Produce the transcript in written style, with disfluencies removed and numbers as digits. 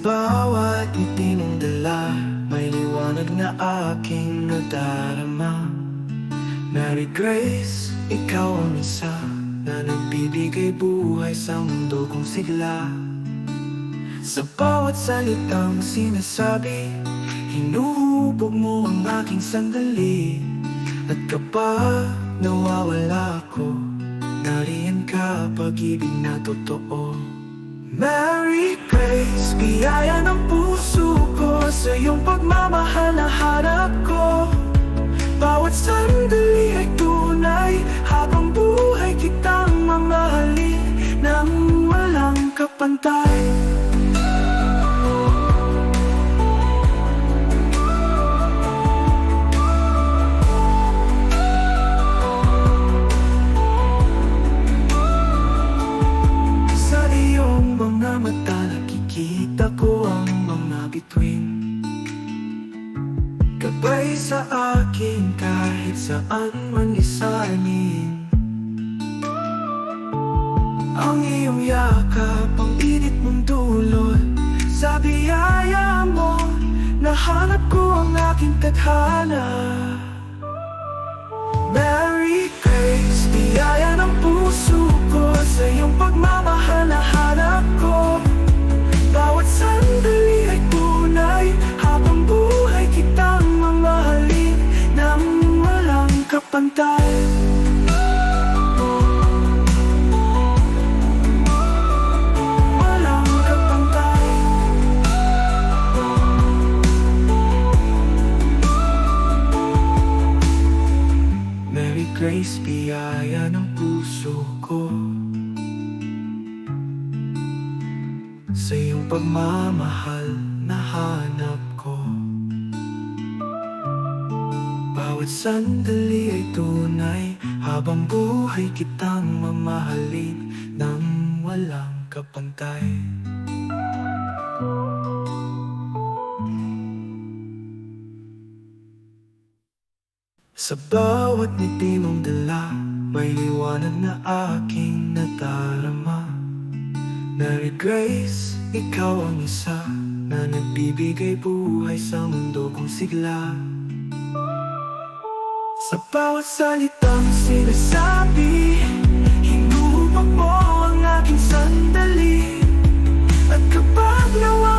bawat ngiti mong dala, may liwanag na aking nadarama. Mary Grace, ikaw ang isa na nagbibigay buhay sa mundo kong sigla. Sa bawat salitang sinasabi, hinuhubog mo ang aking sandali. At kapag nawawala ako, nariyan ka, pag-ibig na totoo. Mary Grace, biyaya ng puso ko, sa iyong pagmamahal na hanap ko. Bawat sandali ay tunay, habang buhay kitang mamahalin nang walang kapantay. Mata, nakikita ko ang mga bituin, gabay sa akin kahit saan man isanin. Ang iyong yakap, ang init mong dulot, sa biyaya mo, nahanap ko ang aking tadhana. Mary Grace, biyaya ng puso ko, sa iyong pagmamahal na hanap ko. Bawat sandali ay tunay, habang buhay kitang mamahalin nang walang kapantay. Walang kapantay. Mary Grace, biyaya ng puso ko, sa iyong pagmamahal na hanap ko. Bawat sandali ay tunay, habang buhay kitang mamahalin nang walang kapantay. Sa bawat ngiti mong dala, may liwanag na aking nadarama. Mary Grace, ikaw ang isa na nagbibigay buhay sa mundo kong sigla. Sa bawat salitang sinasabi, hinuhubog mo ang aking sandali. At kapag nawa